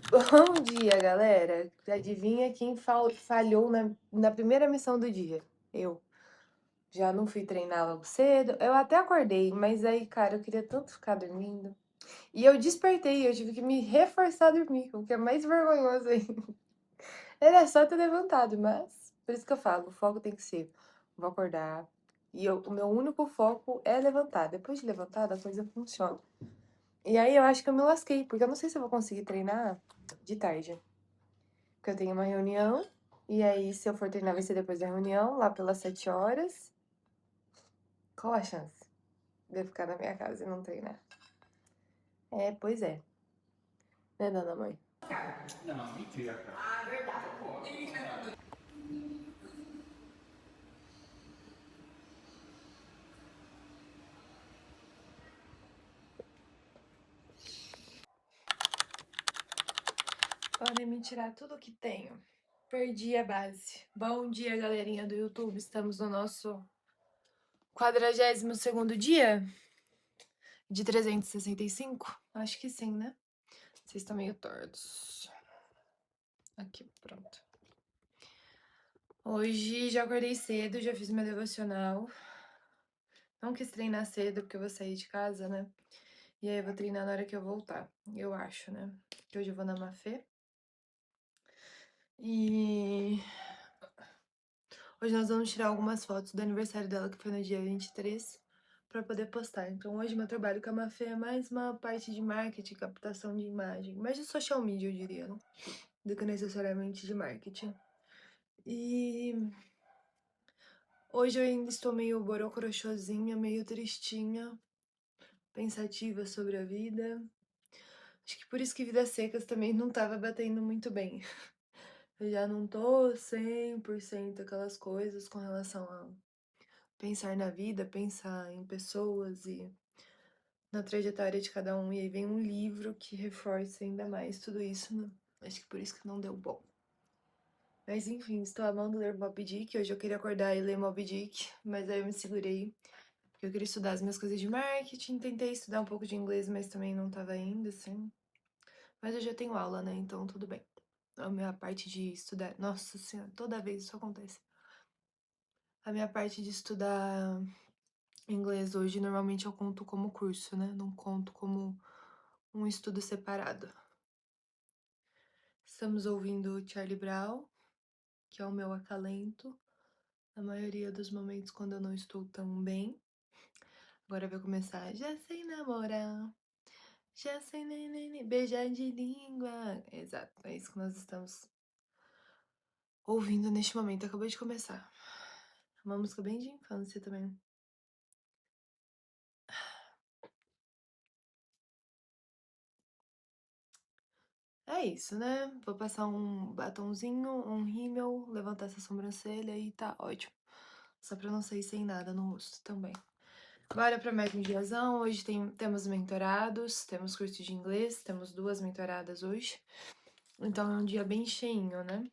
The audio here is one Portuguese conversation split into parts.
Bom dia, galera. Adivinha quem falhou na primeira missão do dia? Eu. Já não fui treinar logo cedo. Eu até acordei, mas aí, cara, eu queria tanto ficar dormindo. E eu despertei, eu tive que me reforçar a dormir, o que é mais vergonhoso ainda. Era só ter levantado, mas por isso que eu falo, o foco tem que ser, vou acordar. O meu único foco é levantar. Depois de levantar, a coisa funciona. E aí eu acho que eu me lasquei, porque eu não sei se eu vou conseguir treinar de tarde. Porque eu tenho uma reunião, e aí se eu for treinar vai ser depois da reunião, lá pelas 7 horas. Qual a chance de eu ficar na minha casa e não treinar? É, pois é. Né, dona mãe? Não, mentira, cara. Ah, verdade. Podem me tirar tudo o que tenho. Perdi a base. Bom dia, galerinha do YouTube. Estamos no nosso 42º dia de 365? Acho que sim, né? Vocês estão meio tortos. Aqui, pronto. Hoje já acordei cedo, já fiz meu devocional. Não quis treinar cedo porque eu vou sair de casa, né? E aí eu vou treinar na hora que eu voltar, eu acho, né? Que hoje eu vou na Mafê. E hoje nós vamos tirar algumas fotos do aniversário dela, que foi no dia 23, pra poder postar. Então hoje meu trabalho com a Mafê é mais uma parte de marketing, captação de imagem, mais de social media, eu diria, né? Do que necessariamente de marketing. E hoje eu ainda estou meio borocrochosinha, meio tristinha, pensativa sobre a vida. Acho que por isso que Vidas Secas também não tava batendo muito bem. Eu já não tô 100% aquelas coisas com relação a pensar na vida, pensar em pessoas e na trajetória de cada um. E aí vem um livro que reforça ainda mais tudo isso, né? Acho que por isso que não deu bom. Mas enfim, estou amando ler Moby Dick. Hoje eu queria acordar e ler Moby Dick, mas aí eu me segurei. Porque eu queria estudar as minhas coisas de marketing. Tentei estudar um pouco de inglês, mas também não tava indo, assim. Mas eu já tenho aula, né? Então tudo bem. A minha parte de estudar. Nossa Senhora, toda vez isso acontece. A minha parte de estudar inglês hoje, normalmente eu conto como curso, né? Não conto como um estudo separado. Estamos ouvindo Charlie Brown, que é o meu acalento, na maioria dos momentos quando eu não estou tão bem. Agora vai começar. Já sei namorar, já sei beijar de língua. Exato, é isso que nós estamos ouvindo neste momento. Acabou de começar. Uma música bem de infância também. É isso, né? Vou passar um batonzinho, um rímel, levantar essa sobrancelha e tá ótimo. Só pra não sair sem nada no rosto também. Bora pra mais um diazão. Hoje temos mentorados, temos curso de inglês, temos 2 mentoradas hoje. Então é um dia bem cheinho, né?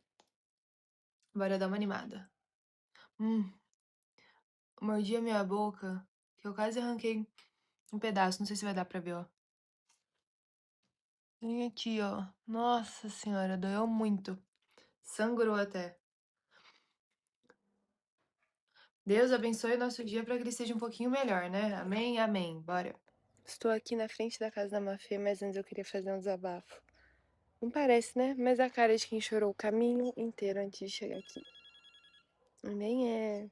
Bora dar uma animada. Mordi a minha boca, que eu quase arranquei um pedaço. Não sei se vai dar pra ver, ó. Vem aqui, ó. Nossa senhora, doeu muito. Sangrou até. Deus abençoe o nosso dia para que ele seja um pouquinho melhor, né? Amém, amém. Bora. Estou aqui na frente da casa da Mafê, mas antes eu queria fazer um desabafo. Não parece, né? Mas a cara de quem chorou o caminho inteiro antes de chegar aqui. Nem é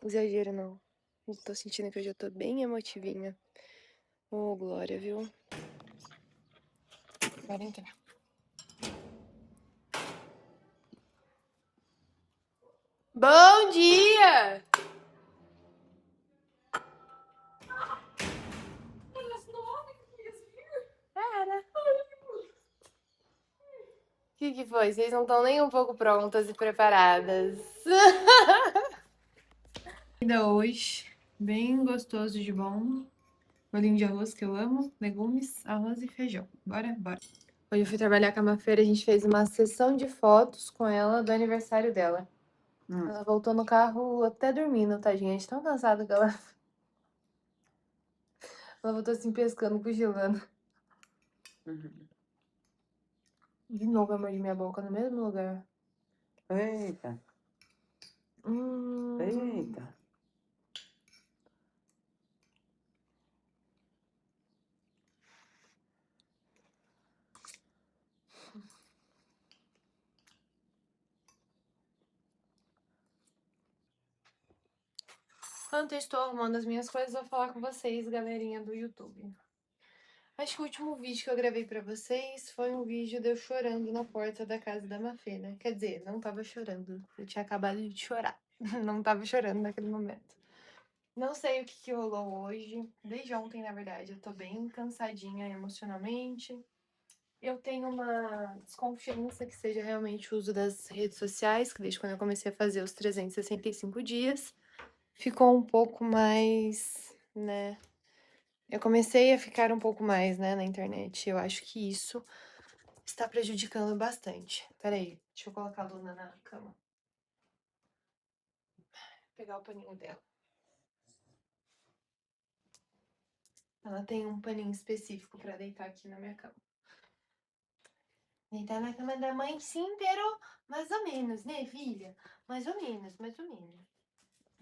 exagero, não. Eu tô sentindo que hoje eu tô bem emotivinha. Ô, Glória, viu? Bora entrar. Bom dia! Era. O que foi? Vocês não estão nem um pouco prontas e preparadas. Ainda hoje, bem gostoso de bom. Bolinho de arroz que eu amo, legumes, arroz e feijão. Bora, bora. Hoje eu fui trabalhar com a Mafeira, a gente fez uma sessão de fotos com ela do aniversário dela. Ela voltou no carro até dormindo, tadinha, de tão cansada que ela... Ela voltou assim pescando, cochilando. De novo eu mordi minha boca no mesmo lugar. Eita, Hum. eita. Enquanto eu estou arrumando as minhas coisas, vou falar com vocês, galerinha do YouTube. Acho que o último vídeo que eu gravei pra vocês foi um vídeo de eu chorando na porta da casa da Mafê, né? Quer dizer, não tava chorando. Eu tinha acabado de chorar. Não tava chorando naquele momento. Não sei o que que rolou hoje. Desde ontem, na verdade, eu tô bem cansadinha emocionalmente. Eu tenho uma desconfiança que seja realmente o uso das redes sociais, que desde quando eu comecei a fazer os 365 dias, ficou um pouco mais, né? Eu comecei a ficar um pouco mais, né, na internet. Eu acho que isso está prejudicando bastante. Peraí, deixa eu colocar a Luna na cama. Pegar o paninho dela. Ela tem um paninho específico pra deitar aqui na minha cama. Deitar na cama da mãe, sim, pero mais ou menos, né, filha? Mais ou menos, mais ou menos.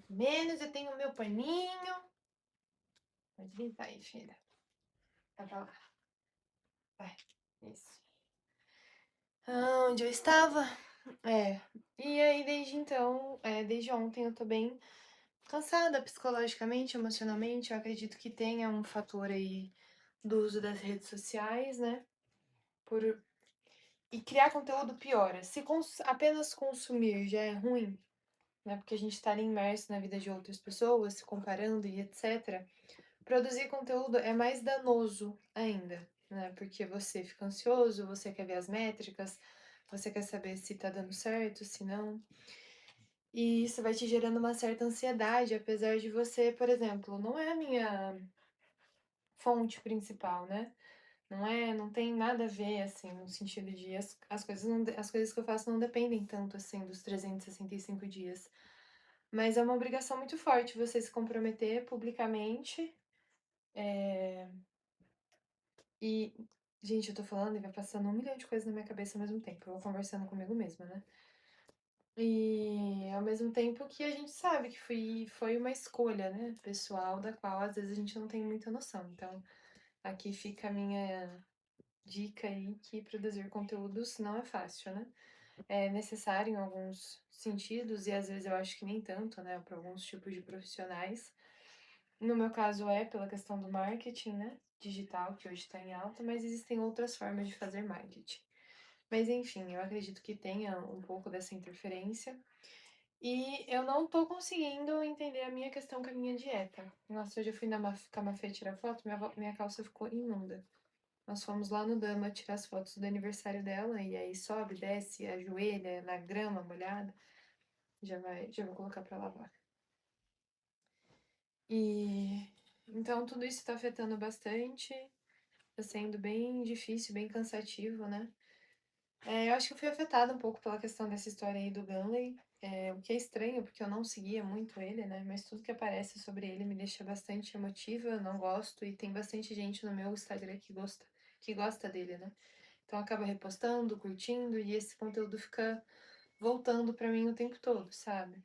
Menos, eu tenho o meu paninho. Pode deitar aí, filha. Vai pra lá. Vai. Isso. Onde eu estava? É. E aí, desde então, desde ontem, eu tô bem cansada psicologicamente, emocionalmente. Eu acredito que tenha um fator aí do uso das redes sociais, né? Por... E criar conteúdo piora. Se apenas consumir já é ruim, né? Porque a gente tá ali imerso na vida de outras pessoas, se comparando e etc. Produzir conteúdo é mais danoso ainda, né? Porque você fica ansioso, você quer ver as métricas, você quer saber se tá dando certo, se não. E isso vai te gerando uma certa ansiedade, apesar de você, por exemplo, não é a minha fonte principal, né? Não tem nada a ver, assim, no sentido de as coisas, não, as coisas que eu faço não dependem tanto, assim, dos 365 dias. Mas é uma obrigação muito forte você se comprometer publicamente. E, gente, eu tô falando e vai passando 1 milhão de coisas na minha cabeça ao mesmo tempo. Eu vou conversando comigo mesma, né? E ao mesmo tempo que a gente sabe que foi uma escolha, né, pessoal, da qual às vezes a gente não tem muita noção. Então, aqui fica a minha dica aí que produzir conteúdos não é fácil, né? É necessário em alguns sentidos e às vezes eu acho que nem tanto, né, para alguns tipos de profissionais. No meu caso é pela questão do marketing, né, digital, que hoje está em alta, mas existem outras formas de fazer marketing. Mas enfim, eu acredito que tenha um pouco dessa interferência. E eu não tô conseguindo entender a minha questão com a minha dieta. Nossa, hoje eu fui na Camafé tirar foto, minha calça ficou imunda. Nós fomos lá no Dama tirar as fotos do aniversário dela, e aí sobe, desce, ajoelha na grama molhada. Já vou colocar pra lavar. E então tudo isso tá afetando bastante, tá sendo bem difícil, bem cansativo, né? Eu acho que eu fui afetada um pouco pela questão dessa história aí do Gunley, o que é estranho, porque eu não seguia muito ele, né? Mas tudo que aparece sobre ele me deixa bastante emotiva, eu não gosto, e tem bastante gente no meu Instagram que gosta dele, né? Então acaba repostando, curtindo, e esse conteúdo fica voltando pra mim o tempo todo, sabe?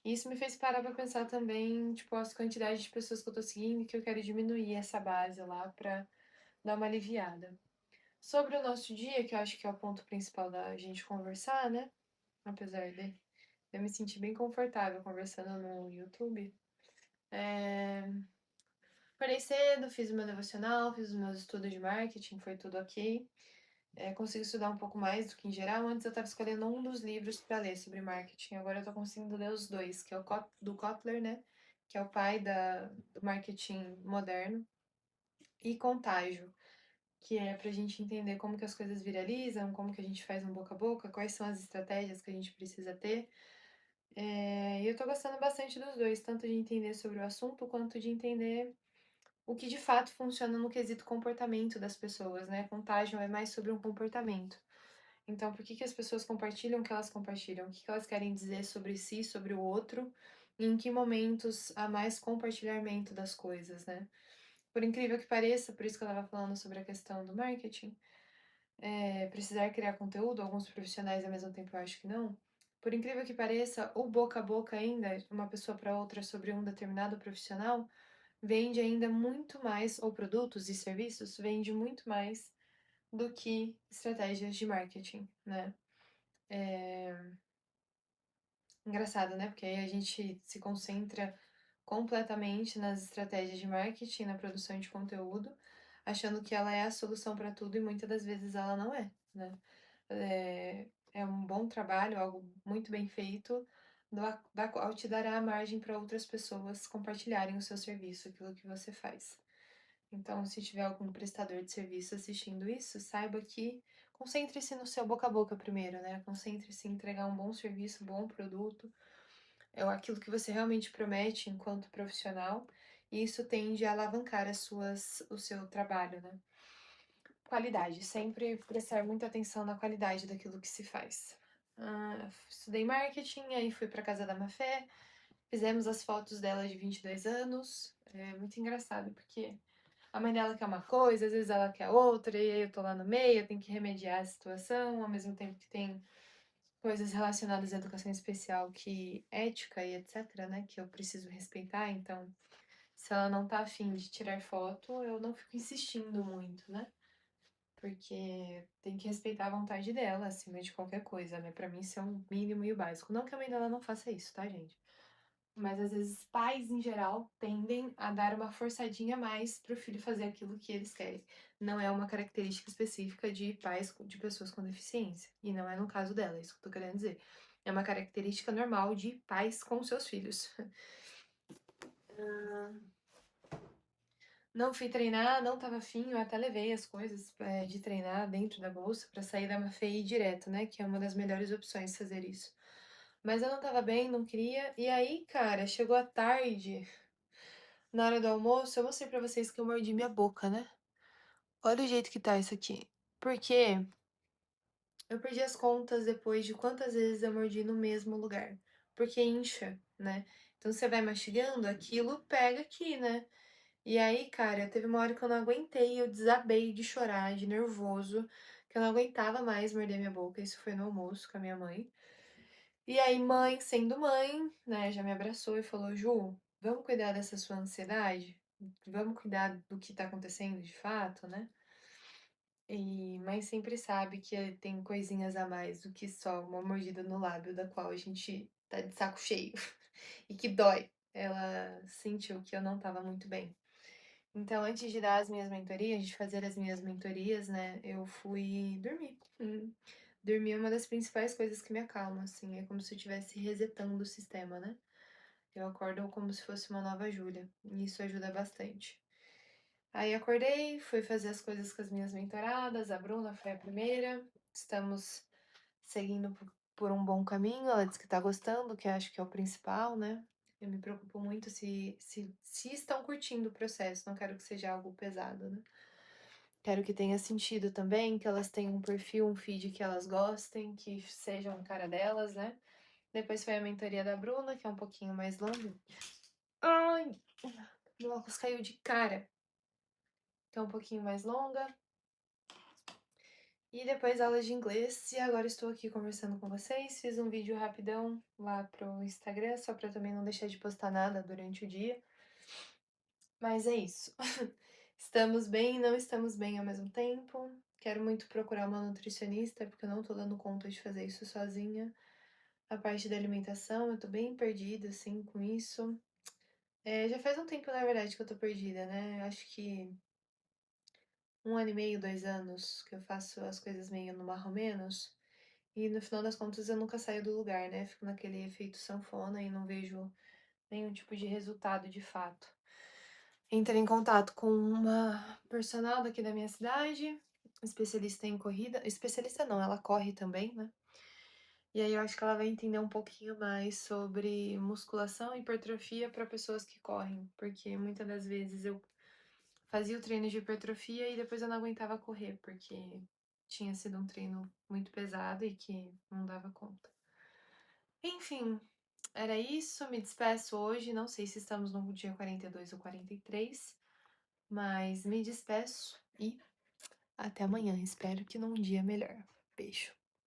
E isso me fez parar pra pensar também, tipo, as quantidades de pessoas que eu tô seguindo, que eu quero diminuir essa base lá pra dar uma aliviada. Sobre o nosso dia, que eu acho que é o ponto principal da gente conversar, né? Apesar de eu me sentir bem confortável conversando no YouTube. É... Parei cedo, fiz o meu devocional, fiz os meus estudos de marketing, foi tudo ok. Consigo estudar um pouco mais do que em geral. Antes eu estava escolhendo um dos livros para ler sobre marketing, agora eu tô conseguindo ler os dois, que é o do Kotler, né? Que é o pai do marketing moderno, e Contágio, que é pra gente entender como que as coisas viralizam, como que a gente faz um boca a boca, quais são as estratégias que a gente precisa ter. E eu tô gostando bastante dos dois, tanto de entender sobre o assunto, quanto de entender o que de fato funciona no quesito comportamento das pessoas, né? Contágio é mais sobre um comportamento. Então, por que que as pessoas compartilham o que elas compartilham? O que que elas querem dizer sobre si, sobre o outro? E em que momentos há mais compartilhamento das coisas, né? Por incrível que pareça, por isso que eu estava falando sobre a questão do marketing, precisar criar conteúdo, alguns profissionais ao mesmo tempo eu acho que não. Por incrível que pareça, o boca a boca ainda, de uma pessoa para outra sobre um determinado profissional, vende ainda muito mais, ou produtos e serviços, vende muito mais do que estratégias de marketing, né? Engraçado, né? Porque aí a gente se concentra completamente nas estratégias de marketing, na produção de conteúdo, achando que ela é a solução para tudo e muitas das vezes ela não é, né? É um bom trabalho, algo muito bem feito, da qual te dará margem para outras pessoas compartilharem o seu serviço, aquilo que você faz. Então, se tiver algum prestador de serviço assistindo isso, saiba que concentre-se no seu boca a boca primeiro, né? Concentre-se em entregar um bom serviço, um bom produto, é aquilo que você realmente promete enquanto profissional, e isso tende a alavancar o seu trabalho, né? Qualidade, sempre prestar muita atenção na qualidade daquilo que se faz. Estudei marketing, aí fui para casa da Mafé, fizemos as fotos dela de 22 anos. É muito engraçado, porque a mãe dela quer uma coisa, às vezes ela quer outra, e aí eu tô lá no meio, eu tenho que remediar a situação, ao mesmo tempo que tem coisas relacionadas à educação especial que ética e etc, né, que eu preciso respeitar, então se ela não tá afim de tirar foto, eu não fico insistindo muito, né? Porque tem que respeitar a vontade dela acima de qualquer coisa, né? Pra mim isso é um mínimo e o básico. Não que a mãe dela não faça isso, tá, gente? Mas às vezes pais em geral tendem a dar uma forçadinha a mais pro filho fazer aquilo que eles querem. Não é uma característica específica de pais de pessoas com deficiência. E não é no caso dela, é isso que eu tô querendo dizer. É uma característica normal de pais com seus filhos. Não fui treinar, não tava afim, eu até levei as coisas de treinar dentro da bolsa pra sair da Mafê e ir direto, né? Que é uma das melhores opções fazer isso. Mas eu não tava bem, não queria. E aí, cara, chegou a tarde. Na hora do almoço, eu mostrei pra vocês que eu mordi minha boca, né? Olha o jeito que tá isso aqui. Porque eu perdi as contas depois de quantas vezes eu mordi no mesmo lugar. Porque incha, né? Então você vai mastigando, aquilo pega aqui, né? E aí, cara, teve uma hora que eu não aguentei, eu desabei de chorar, de nervoso, que eu não aguentava mais morder minha boca. Isso foi no almoço com a minha mãe. E aí, mãe, sendo mãe, né, já me abraçou e falou: Ju, vamos cuidar dessa sua ansiedade? Vamos cuidar do que tá acontecendo de fato, né? E mãe sempre sabe que tem coisinhas a mais do que só uma mordida no lábio, da qual a gente tá de saco cheio e que dói. Ela sentiu que eu não tava muito bem. Então, antes de dar as minhas mentorias, de fazer as minhas mentorias, né, eu fui dormir. Dormir é uma das principais coisas que me acalma, assim, é como se eu estivesse resetando o sistema, né? Eu acordo como se fosse uma nova Júlia, e isso ajuda bastante. Aí acordei, fui fazer as coisas com as minhas mentoradas, a Bruna foi a primeira, estamos seguindo por um bom caminho, ela disse que tá gostando, que acho que é o principal, né? Eu me preocupo muito se estão curtindo o processo, não quero que seja algo pesado, né? Quero que tenha sentido também, que elas tenham um perfil, um feed que elas gostem, que sejam a cara delas, né? Depois foi a mentoria da Bruna, que é um pouquinho mais longa. Ai, meu óculos caiu de cara. Que é um pouquinho mais longa. E depois aulas de inglês. E agora estou aqui conversando com vocês. Fiz um vídeo rapidão lá pro Instagram, só pra também não deixar de postar nada durante o dia. Mas é isso. Estamos bem e não estamos bem ao mesmo tempo. Quero muito procurar uma nutricionista, porque eu não tô dando conta de fazer isso sozinha. A parte da alimentação, eu tô bem perdida, assim, com isso. Já faz um tempo, na verdade, que eu tô perdida, né? Acho que 1 ano e meio, 2 anos, que eu faço as coisas meio no mais ou menos. E no final das contas eu nunca saio do lugar, né? Fico naquele efeito sanfona e não vejo nenhum tipo de resultado de fato. Entrei em contato com uma personal daqui da minha cidade, especialista em corrida. Especialista não, ela corre também, né? E aí eu acho que ela vai entender um pouquinho mais sobre musculação e hipertrofia para pessoas que correm, porque muitas das vezes eu fazia o treino de hipertrofia e depois eu não aguentava correr, porque tinha sido um treino muito pesado e que não dava conta. Enfim, era isso. Me despeço hoje. Não sei se estamos no dia 42 ou 43, mas me despeço e Até amanhã, espero que num dia melhor. Beijo.